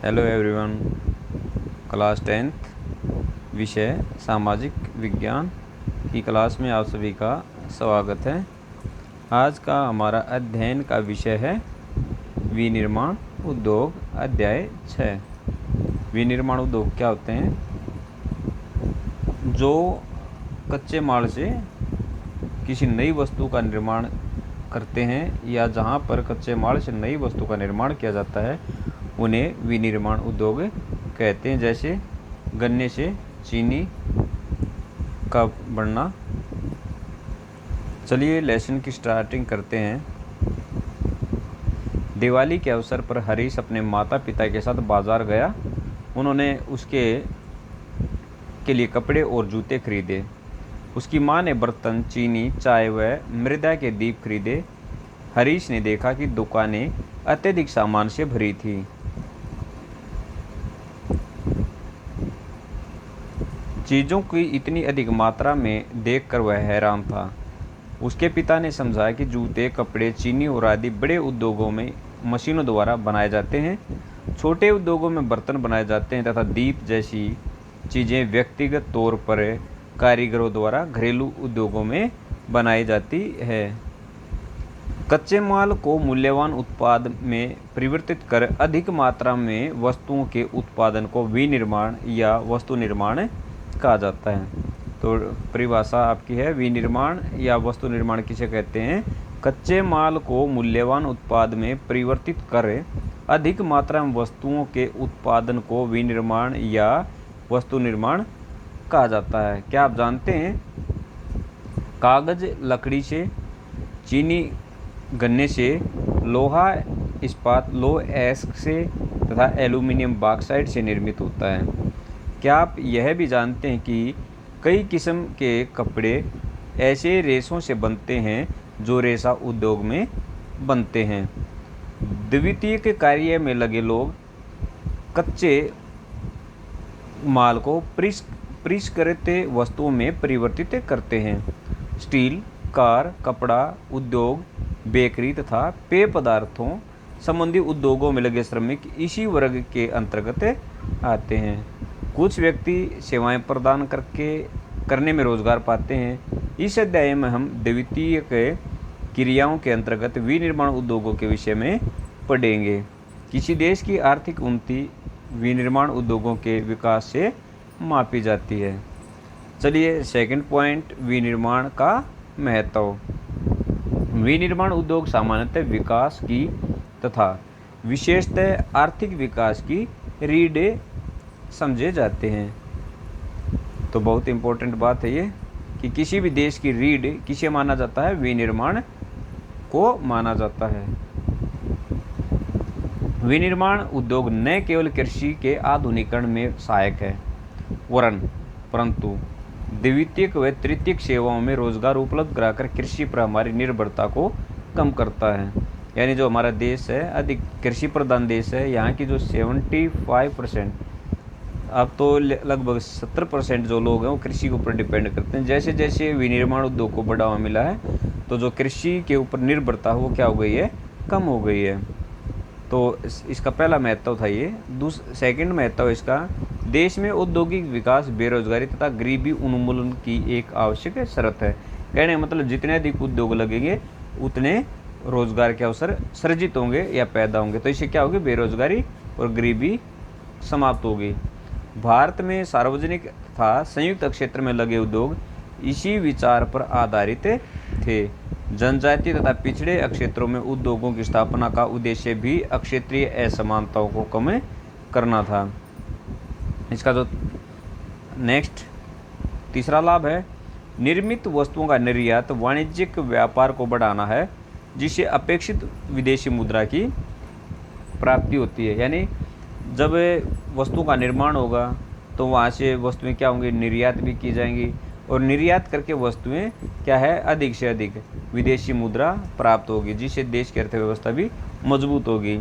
Hello everyone. Class 10th विषय सामाजिक विज्ञान की क्लास में आप सभी का स्वागत है। आज का हमारा अध्ययन का विषय है विनिर्माण उद्योग अध्याय 6। विनिर्माण उद्योग क्या होते हैं? जो कच्चे माल से किसी नई वस्तु का निर्माण करते हैं या जहाँ पर कच्चे माल से नई वस्तु का निर्माण किया जाता है उन्हें विनिर्माण उद्योग कहते हैं। जैसे गन्ने से चीनी का बनना। चलिए लेसन की स्टार्टिंग करते हैं। दिवाली के अवसर पर हरीश अपने माता पिता के साथ बाजार गया। उन्होंने उसके लिए कपड़े और जूते खरीदे। उसकी माँ ने बर्तन, चीनी, चाय व मृदा के दीप खरीदे। हरीश ने देखा कि दुकानें अत्यधिक सामान से भरी थी। चीज़ों की इतनी अधिक मात्रा में देखकर वह हैरान था। उसके पिता ने समझाया कि जूते, कपड़े, चीनी और आदि बड़े उद्योगों में मशीनों द्वारा बनाए जाते हैं। छोटे उद्योगों में बर्तन बनाए जाते हैं तथा दीप जैसी चीज़ें व्यक्तिगत तौर पर कारीगरों द्वारा घरेलू उद्योगों में बनाई जाती है। कच्चे माल को मूल्यवान उत्पाद में परिवर्तित कर अधिक मात्रा में वस्तुओं के उत्पादन को विनिर्माण या वस्तु निर्माण कहा जाता है। तो परिभाषा आपकी है, विनिर्माण या वस्तु निर्माण किसे कहते हैं? कच्चे माल को मूल्यवान उत्पाद में परिवर्तित कर अधिक मात्रा में वस्तुओं के उत्पादन को विनिर्माण या वस्तु निर्माण कहा जाता है। क्या आप जानते हैं कागज लकड़ी से, चीनी गन्ने से, लोहा इस्पात लौह अयस्क से तथा एल्यूमिनियम बॉक्साइट से निर्मित होता है। क्या आप यह भी जानते हैं कि कई किस्म के कपड़े ऐसे रेशों से बनते हैं जो रेशा उद्योग में बनते हैं। द्वितीयक कार्य में लगे लोग कच्चे माल को परिष्कृत वस्तुओं में परिवर्तित करते हैं। स्टील, कार, कपड़ा उद्योग, बेकरी तथा पेय पदार्थों संबंधी उद्योगों में लगे श्रमिक इसी वर्ग के अंतर्गत आते हैं। कुछ व्यक्ति सेवाएं प्रदान करने में रोजगार पाते हैं। इस अध्याय में हम द्वितीयक क्रियाओं के अंतर्गत विनिर्माण उद्योगों के विषय में पढ़ेंगे। किसी देश की आर्थिक उन्नति विनिर्माण उद्योगों के विकास से मापी जाती है। चलिए सेकंड पॉइंट, विनिर्माण का महत्व। विनिर्माण उद्योग सामान्यतः विकास की तथा विशेषतः आर्थिक विकास की रीढ़ समझे जाते हैं। तो बहुत इंपॉर्टेंट बात है ये कि किसी भी देश की रीढ़ किसे माना जाता है? विनिर्माण को माना जाता है। विनिर्माण उद्योग न केवल कृषि के आधुनिकीकरण में सहायक है परंतु द्वितीयक व तृतीयक सेवाओं में रोजगार उपलब्ध कराकर कृषि पर हमारी निर्भरता को कम करता है। यानी जो हमारा देश है अधिक कृषि प्रधान देश है। यहाँ की जो 75%, अब तो लगभग 70% जो लोग हैं वो कृषि के ऊपर डिपेंड करते हैं। जैसे जैसे विनिर्माण उद्योग को बढ़ावा मिला है तो जो कृषि के ऊपर निर्भरता वो क्या हो गई है? कम हो गई है। तो इसका पहला महत्व था ये। सेकंड महत्व इसका, देश में औद्योगिक विकास बेरोजगारी तथा गरीबी उन्मूलन की एक आवश्यक शर्त है। कहने का मतलब जितने अधिक उद्योग लगेंगे उतने रोजगार के अवसर सृजित होंगे या पैदा होंगे। तो इससे क्या होगी? बेरोजगारी और गरीबी समाप्त होगी। भारत में सार्वजनिक तथा संयुक्त क्षेत्र में लगे उद्योग इसी विचार पर आधारित थे। जनजातीय तथा पिछड़े क्षेत्रों में उद्योगों की स्थापना का उद्देश्य भी क्षेत्रीय असमानताओं को कम करना था। इसका जो नेक्स्ट तीसरा लाभ है, निर्मित वस्तुओं का निर्यात वाणिज्यिक व्यापार को बढ़ाना है जिससे अपेक्षित विदेशी मुद्रा की प्राप्ति होती है। यानी जब वस्तु का निर्माण होगा तो वहाँ से वस्तुएं क्या होंगी? निर्यात भी की जाएंगी और निर्यात करके वस्तुएं क्या है? अधिक से अधिक विदेशी मुद्रा प्राप्त होगी जिससे देश की अर्थव्यवस्था भी मजबूत होगी।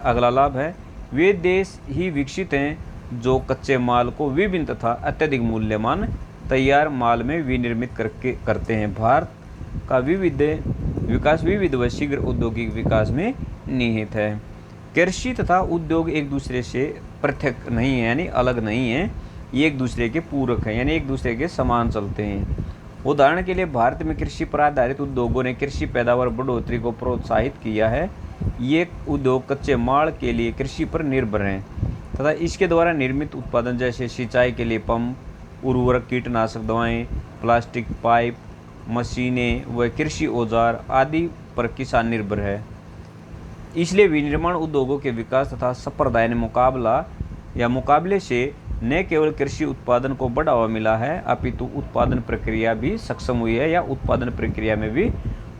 अगला लाभ है, वे देश ही विकसित हैं जो कच्चे माल को विभिन्न तथा अत्यधिक मूल्यवान तैयार माल में विनिर्मित करते हैं। भारत का विविध व शीघ्र औद्योगिक विकास में निहित है। कृषि तथा उद्योग एक दूसरे से पृथक नहीं है, यानी अलग नहीं है, ये एक दूसरे के पूरक हैं, यानी एक दूसरे के समान चलते हैं। उदाहरण के लिए भारत में कृषि पर आधारित उद्योगों ने कृषि पैदावार बढ़ोतरी को प्रोत्साहित किया है। ये उद्योग कच्चे माल के लिए कृषि पर निर्भर हैं तथा इसके द्वारा निर्मित उत्पादन जैसे सिंचाई के लिए पंप, उर्वरक, कीटनाशक दवाएं, प्लास्टिक पाइप, मशीनें व कृषि औजार आदि पर किसान निर्भर है। इसलिए विनिर्माण उद्योगों के विकास तथा संप्रदाय ने मुकाबले से न केवल कृषि उत्पादन को बढ़ावा मिला है, अपितु उत्पादन प्रक्रिया भी सक्षम हुई है या उत्पादन प्रक्रिया में भी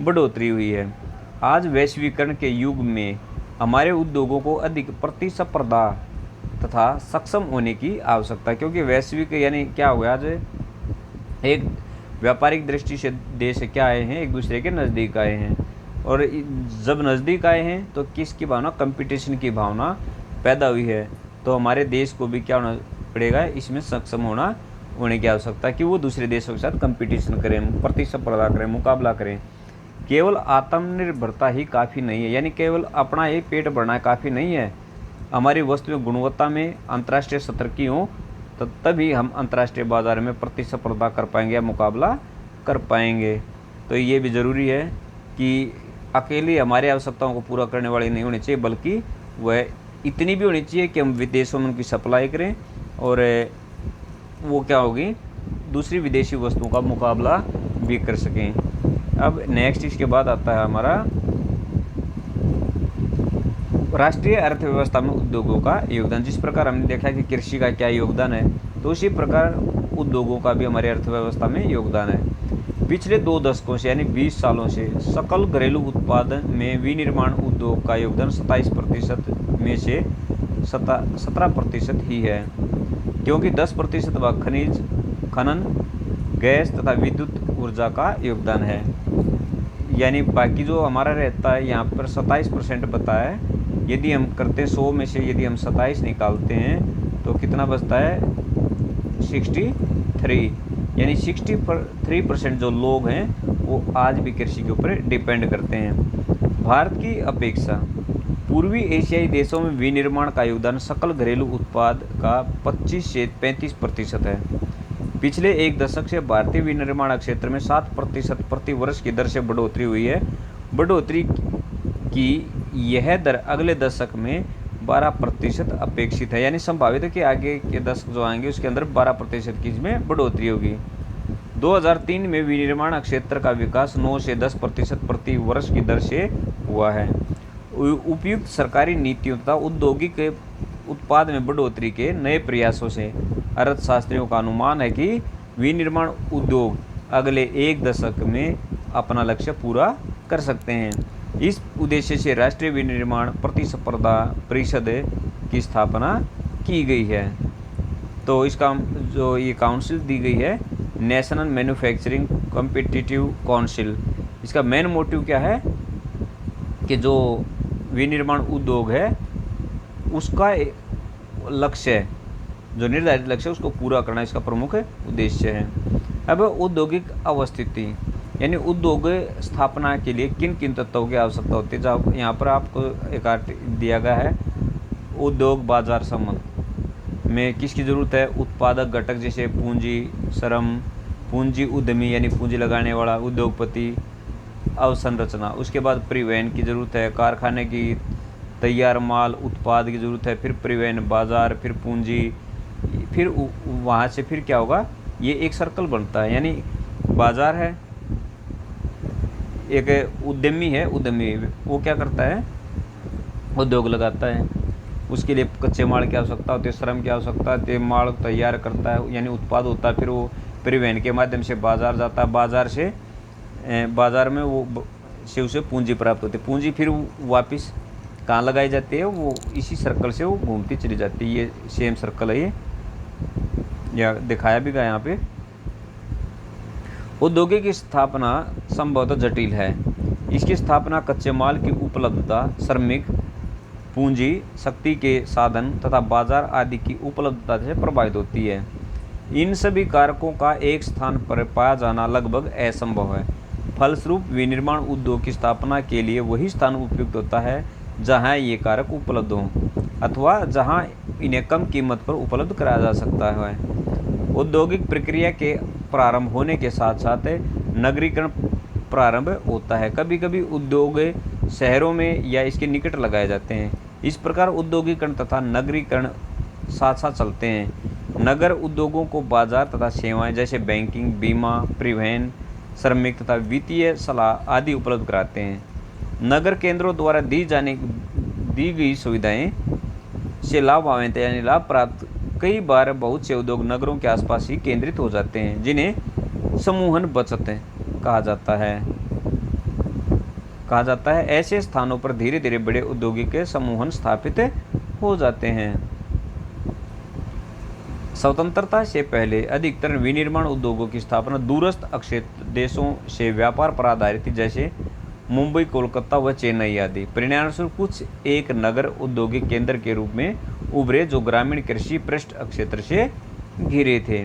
बढ़ोतरी हुई है। आज वैश्वीकरण के युग में हमारे उद्योगों को अधिक प्रतिस्पर्धा तथा सक्षम होने की आवश्यकता है, क्योंकि वैश्विक यानी क्या हुआ, आज एक व्यापारिक दृष्टि से देश क्या आए हैं, एक दूसरे के नज़दीक आए हैं, और जब नज़दीक आए हैं तो किसकी भावना, कंपटीशन की भावना पैदा हुई है। तो हमारे देश को भी क्या होना पड़ेगा, इसमें सक्षम होने की आवश्यकता है कि वो दूसरे देशों के साथ कंपटीशन करें, प्रतिस्पर्धा करें, मुकाबला करें। केवल आत्मनिर्भरता ही काफ़ी नहीं है, यानी केवल अपना ही पेट भरना काफ़ी नहीं है। हमारी वस्तुएं गुणवत्ता में अंतर्राष्ट्रीय स्तर की हों तो तभी हम अंतर्राष्ट्रीय बाजार में प्रतिस्पर्धा कर पाएंगे या मुकाबला कर पाएंगे। तो ये भी ज़रूरी है कि अकेले हमारी आवश्यकताओं को पूरा करने वाली नहीं होनी चाहिए, बल्कि वह इतनी भी होनी चाहिए कि हम विदेशों में उनकी सप्लाई करें और वो क्या होगी, दूसरी विदेशी वस्तुओं का मुकाबला भी कर सकें। अब नेक्स्ट इसके बाद आता है हमारा राष्ट्रीय अर्थव्यवस्था में उद्योगों का योगदान। जिस प्रकार हमने देखा कि कृषि का क्या योगदान है, तो उसी प्रकार उद्योगों का भी हमारी अर्थव्यवस्था में योगदान है। पिछले 2 दशकों से यानी 20 सालों से सकल घरेलू उत्पादन में विनिर्माण उद्योग का योगदान 27% में से 17% ही है, क्योंकि 10% वह खनिज, खनन, गैस तथा विद्युत ऊर्जा का योगदान है। यानी बाकी जो हमारा रहता है यहाँ पर 27% बताया है। यदि हम करते 100 में से यदि हम 27 निकालते हैं तो कितना बचता है, 63, यानी 63% जो लोग हैं वो आज भी कृषि के ऊपर डिपेंड करते हैं। भारत की अपेक्षा पूर्वी एशियाई देशों में विनिर्माण का योगदान सकल घरेलू उत्पाद का 25 से 35% है। पिछले 1 दशक से भारतीय विनिर्माण क्षेत्र में 7% प्रति वर्ष की दर से बढ़ोतरी हुई है। बढ़ोतरी की यह दर अगले दशक में 12% अपेक्षित है, यानी संभावित है कि आगे के दशक जो आएंगे उसके अंदर 12% की इसमें बढ़ोतरी होगी। 2003 में विनिर्माण क्षेत्र का विकास 9 से 10% प्रति वर्ष की दर से हुआ है। उपयुक्त सरकारी नीतियों तथा औद्योगिक उत्पाद में बढ़ोतरी के नए प्रयासों से अर्थशास्त्रियों का अनुमान है कि विनिर्माण उद्योग अगले 1 दशक में अपना लक्ष्य पूरा कर सकते हैं। इस उद्देश्य से राष्ट्रीय विनिर्माण प्रतिस्पर्धा परिषद की स्थापना की गई है। तो इसका जो ये काउंसिल दी गई है, नेशनल मैन्युफैक्चरिंग कॉम्पिटिटिव काउंसिल, इसका मेन मोटिव क्या है कि जो विनिर्माण उद्योग है उसका लक्ष्य, जो निर्धारित लक्ष्य उसको पूरा करना इसका प्रमुख उद्देश्य है। अब औद्योगिक अवस्थिति, यानी उद्योग स्थापना के लिए किन किन तत्वों की आवश्यकता होती है। जब यहाँ पर आपको एक दिया गया है, उद्योग बाजार संबंध में किसकी ज़रूरत है, उत्पादक घटक जैसे पूंजी, श्रम, पूंजी उद्यमी यानी पूंजी लगाने वाला, उद्योगपति, अवसंरचना, उसके बाद परिवहन की ज़रूरत है, कारखाने की तैयार माल उत्पाद की ज़रूरत है, फिर परिवहन, बाज़ार, फिर पूंजी, फिर वहाँ से फिर क्या होगा, ये एक सर्कल बनता है। यानी बाज़ार है, एक उद्यमी है, उद्यमी वो क्या करता है, उद्योग लगाता है, उसके लिए कच्चे माल की आवश्यकता होती है, श्रम की आवश्यकता होती है, माल तैयार करता है यानी उत्पाद होता है, फिर वो परिवहन के माध्यम से बाज़ार जाता है, बाज़ार में वो से उसे पूंजी प्राप्त होती है, पूंजी फिर वापस कहाँ लगाई जाती है, वो इसी सर्कल से वो घूमती चली जाती है। ये सेम सर्कल है, ये या दिखाया भी गया यहाँ पे। औद्योगिक की स्थापना संभवतः जटिल है। इसकी स्थापना कच्चे माल की उपलब्धता, श्रमिक, पूंजी, शक्ति के साधन तथा बाजार आदि की उपलब्धता से प्रभावित होती है। इन सभी कारकों का एक स्थान पर पाया जाना लगभग असंभव है। फलस्वरूप विनिर्माण उद्योग की स्थापना के लिए वही स्थान उपयुक्त होता है जहां ये कारक उपलब्ध हों अथवा जहां इन्हें कम कीमत पर उपलब्ध कराया जा सकता है। औद्योगिक प्रक्रिया के प्रारंभ होने के साथ साथ नगरीकरण प्रारंभ होता है। कभी कभी उद्योग शहरों में या इसके निकट लगाए जाते हैं। इस प्रकार औद्योगिकरण तथा नगरीकरण साथ साथ चलते हैं। नगर उद्योगों को बाजार तथा सेवाएं जैसे बैंकिंग, बीमा, परिवहन, श्रमिक तथा वित्तीय सलाह आदि उपलब्ध कराते हैं। नगर केंद्रों द्वारा दी गई सुविधाएं से लाभान्वित यानी लाभ प्राप्त कई बार बहुत से उद्योग नगरों के आसपास ही केंद्रित हो जाते हैं, जिन्हें समूहन बचत कहा जाता है। ऐसे स्थानों पर धीरे धीरे बड़े औद्योगिक समूहन स्थापित हो जाते हैं। स्वतंत्रता से पहले अधिकतर विनिर्माण उद्योगों की स्थापना दूरस्थ अक्षेत्र देशों से व्यापार पर आधारित थी, जैसे मुंबई, कोलकाता व चेन्नई आदि। परिणामस्वरूप कुछ एक नगर औद्योगिक केंद्र के रूप में उभरे जो ग्रामीण कृषि पृष्ठ क्षेत्र से घिरे थे।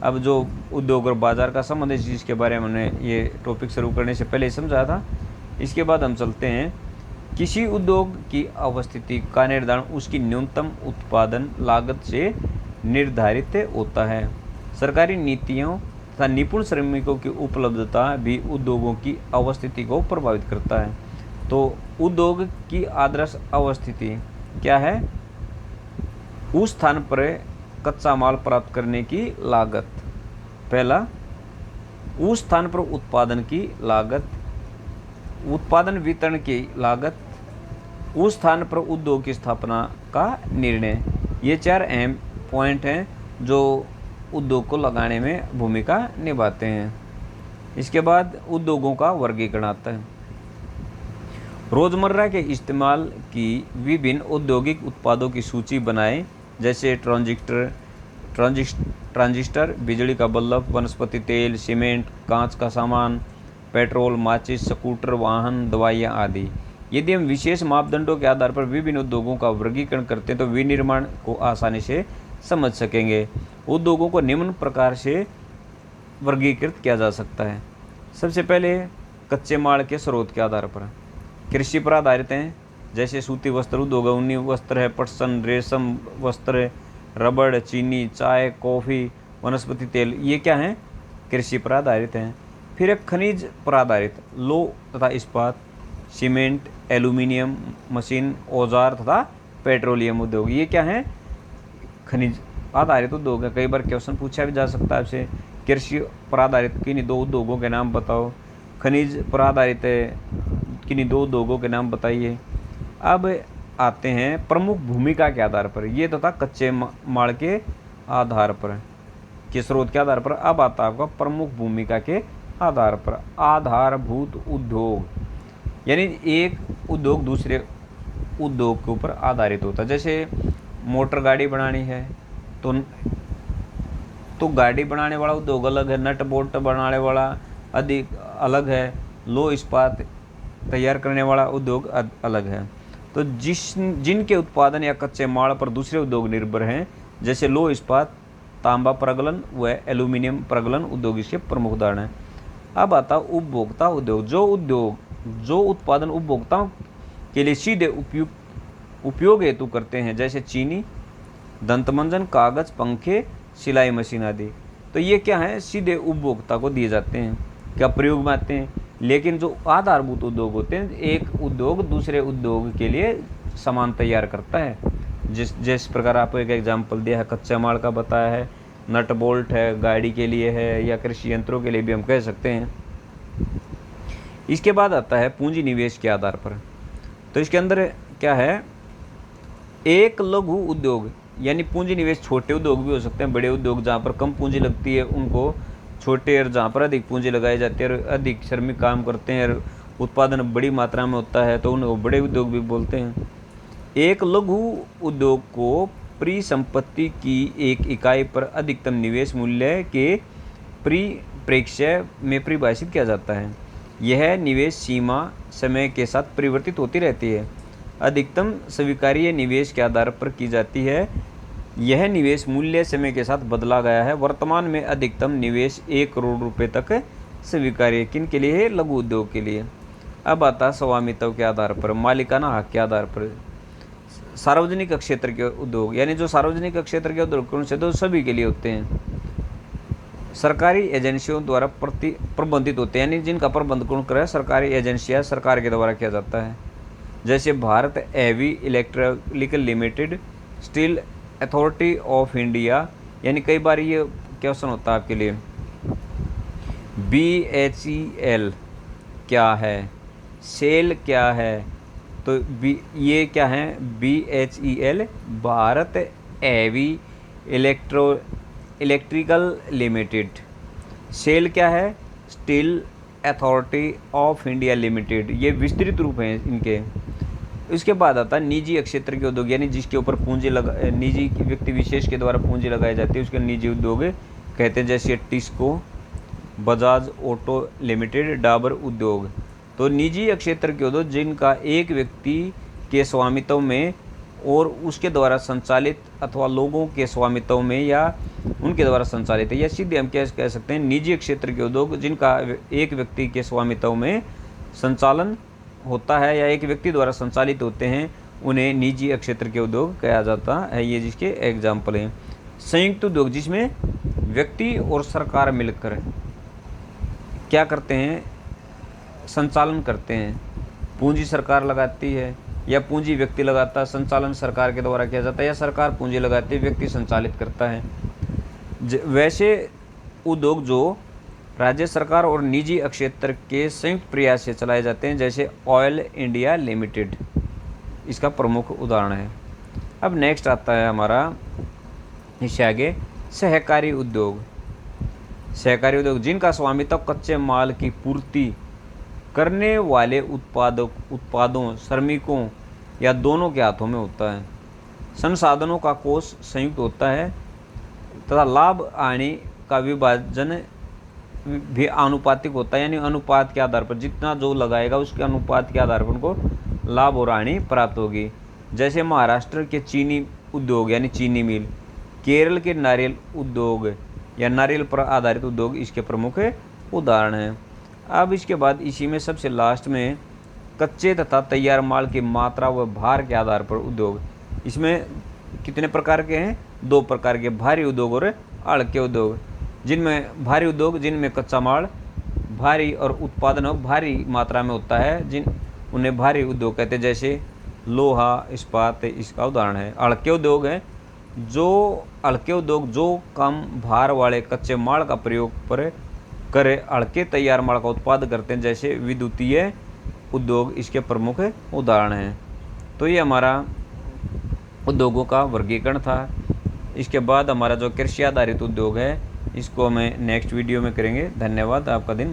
अब जो उद्योग और बाजार का संबंध है, जिसके बारे में हमने ये टॉपिक शुरू करने से पहले समझा था। इसके बाद हम चलते हैं, किसी उद्योग की अवस्थिति का निर्धारण उसकी न्यूनतम उत्पादन लागत से निर्धारित होता है। सरकारी नीतियों तथा निपुण श्रमिकों की उपलब्धता भी उद्योगों की अवस्थिति को प्रभावित करता है। तो उद्योग की आदर्श अवस्थिति क्या है? उस स्थान पर कच्चा माल प्राप्त करने की लागत। पहला, उस स्थान पर उत्पादन की लागत, उत्पादन वितरण की लागत, उस स्थान पर उद्योग की स्थापना का निर्णय। ये 4 अहम पॉइंट हैं जो उद्योग को लगाने में भूमिका निभाते हैं। इसके बाद उद्योगों का वर्गीकरण आता है। रोजमर्रा के इस्तेमाल की विभिन्न औद्योगिक उत्पादों की सूची बनाएं, जैसे ट्रांजिस्टर, बिजली का बल्ब, वनस्पति तेल, सीमेंट, कांच का सामान, पेट्रोल, माचिस, स्कूटर, वाहन, दवाइयाँ आदि। यदि हम विशेष मापदंडों के आधार पर विभिन्न उद्योगों का वर्गीकरण करते हैं तो विनिर्माण को आसानी से समझ सकेंगे। उद्योगों को निम्न प्रकार से वर्गीकृत किया जा सकता है। सबसे पहले, कच्चे माल के स्रोत के आधार पर कृषि पर आधारित हैं, जैसे सूती वस्त्र उद्योग, ऊनी वस्त्र है, पटसन, रेशम वस्त्र, रबड़, चीनी, चाय, कॉफ़ी, वनस्पति तेल, ये क्या हैं? कृषि पर आधारित हैं। फिर एक खनिज पर आधारित, लौह तथा इस्पात, सीमेंट, एल्यूमिनियम, मशीन, औजार तथा पेट्रोलियम उद्योग, ये क्या हैं? खनिज आधारित उद्योग है। कई बार क्वेश्चन पूछा भी जा सकता है आपसे, कृषि पर आधारित किन्हीं 2 उद्योगों के नाम बताओ, खनिज पर आधारित किन्हीं 2 उद्योगों के नाम बताइए। अब आते हैं प्रमुख भूमिका के आधार पर, ये तथा कच्चे माल के आधार पर, के स्रोत के आधार पर। अब आता है आपका प्रमुख भूमिका के आधार पर आधारभूत उद्योग, यानी एक उद्योग दूसरे उद्योग के ऊपर आधारित होता है। जैसे मोटर गाड़ी बनानी है तो गाड़ी बनाने वाला उद्योग अलग है, नट बोल्ट बनाने वाला अधिक अलग है, लौह इस्पात तैयार करने वाला उद्योग अलग है। तो जिनके उत्पादन या कच्चे माल पर दूसरे उद्योग निर्भर हैं, जैसे लौह इस्पात, तांबा प्रगलन व एल्यूमिनियम प्रगलन उद्योग इसके प्रमुख उदाहरण हैं। अब आता उपभोक्ता उद्योग, जो उत्पादन उपभोक्ताओं के लिए सीधे उपयोग हेतु करते हैं, जैसे चीनी, दंतमंजन, कागज, पंखे, सिलाई मशीन आदि। तो ये क्या है? सीधे उपभोक्ता को दिए जाते हैं, क्या प्रयोग में आते हैं। लेकिन जो आधारभूत उद्योग होते हैं, एक उद्योग दूसरे उद्योग के लिए सामान तैयार करता है। जिस प्रकार आपको एक एग्जाम्पल दिया है, कच्चे माल का बताया है, नट बोल्ट है, गाड़ी के लिए है, या कृषि यंत्रों के लिए भी हम कह सकते हैं। इसके बाद आता है पूंजी निवेश के आधार पर। तो इसके अंदर क्या है? एक लघु उद्योग, यानी पूंजी निवेश छोटे उद्योग भी हो सकते हैं, बड़े उद्योग जहाँ पर कम पूंजी लगती है उनको छोटे, और जहाँ पर अधिक पूंजी लगाई जाती है और अधिक श्रमिक काम करते हैं और उत्पादन बड़ी मात्रा में होता है तो उनको बड़े उद्योग भी बोलते हैं। एक लघु उद्योग को परिसंपत्ति की एक इकाई पर अधिकतम निवेश मूल्य के परिप्रेक्ष्य में परिभाषित किया जाता है। यह निवेश सीमा समय के साथ परिवर्तित होती रहती है, अधिकतम स्वीकार्य निवेश के आधार पर की जाती है। यह निवेश मूल्य समय के साथ बदला गया है। वर्तमान में अधिकतम निवेश 1 करोड़ रुपए तक स्वीकार्य, किन के लिए है? लघु उद्योग के लिए। अब आता है स्वामित्व के आधार पर, मालिकाना हक के आधार पर। सार्वजनिक क्षेत्र के उद्योग, यानी जो सार्वजनिक क्षेत्र के उद्योग कौन से, तो सभी के लिए होते हैं। सरकारी एजेंसियों द्वारा प्रबंधित होते हैं, यानी जिनका प्रबंध कौन करे, सरकारी एजेंसियां सरकार के द्वारा किया जाता है। जैसे Bharat heavy electrical limited, steel authority of India, यानी कई बार ये क्वेश्चन होता है आपके लिए, BHEL क्या है, सेल क्या है, तो ये क्या है, BHEL Bharat heavy electrical limited. SAIL क्या है, steel authority of India limited. ये विस्तृत रूप हैं इनके। इसके बाद आता है निजी क्षेत्र के उद्योग, यानी जिसके ऊपर पूंजी निजी व्यक्ति विशेष के द्वारा पूंजी लगाई जाती है, उसके निजी उद्योग कहते हैं। जैसे टिस्को, बजाज ऑटो लिमिटेड, डाबर उद्योग। तो निजी क्षेत्र के उद्योग जिनका एक व्यक्ति के स्वामित्व में और उसके द्वारा संचालित अथवा लोगों के स्वामित्व में या उनके द्वारा संचालित है, या सीधे हम क्या कह सकते हैं, निजी क्षेत्र के उद्योग जिनका एक व्यक्ति के स्वामित्व में संचालन होता है या एक व्यक्ति द्वारा संचालित होते हैं, उन्हें निजी क्षेत्र के उद्योग कहा जाता है। ये जिसके एग्जाम्पल हैं। संयुक्त उद्योग, जिसमें व्यक्ति और सरकार मिलकर क्या करते हैं, संचालन करते हैं। पूंजी सरकार लगाती है या पूंजी व्यक्ति लगाता है, संचालन सरकार के द्वारा किया जाता है, या सरकार पूंजी लगाती है, व्यक्ति संचालित करता है। वैसे उद्योग जो राज्य सरकार और निजी क्षेत्र के संयुक्त प्रयास से चलाए जाते हैं, जैसे ऑयल इंडिया लिमिटेड इसका प्रमुख उदाहरण है। अब नेक्स्ट आता है हमारा इससे आगे सहकारी उद्योग। सहकारी उद्योग जिनका स्वामित्व कच्चे माल की पूर्ति करने वाले उत्पादों, श्रमिकों या दोनों के हाथों में होता है। संसाधनों का कोष संयुक्त होता है तथा लाभ हानि का विभाजन भी आनुपातिक होता है, यानी अनुपात के आधार पर जितना जो लगाएगा उसके अनुपात के आधार पर उनको लाभ और हानि प्राप्त होगी। जैसे महाराष्ट्र के चीनी उद्योग यानी चीनी मिल, केरल के नारियल उद्योग या नारियल पर आधारित उद्योग इसके प्रमुख उदाहरण हैं। अब इसके बाद इसी में सबसे लास्ट में कच्चे तथा तैयार माल की मात्रा व भार के आधार पर उद्योग। इसमें कितने प्रकार के हैं, 2 प्रकार के, भारी उद्योग और हल्के उद्योग। जिनमें भारी उद्योग जिनमें कच्चा माल भारी और उत्पादन भारी मात्रा में होता है, उन्हें भारी उद्योग कहते हैं। जैसे लोहा, इस्पात इसका उदाहरण है। हल्के उद्योग है हल्के उद्योग जो कम भार वाले कच्चे माल का प्रयोग करे हल्के तैयार माल का उत्पादन करते हैं, जैसे विद्युतीय उद्योग इसके प्रमुख उदाहरण हैं। तो ये हमारा उद्योगों का वर्गीकरण था। इसके बाद हमारा जो कृषि आधारित उद्योग है इसको हमें नेक्स्ट वीडियो में करेंगे। धन्यवाद, आपका दिन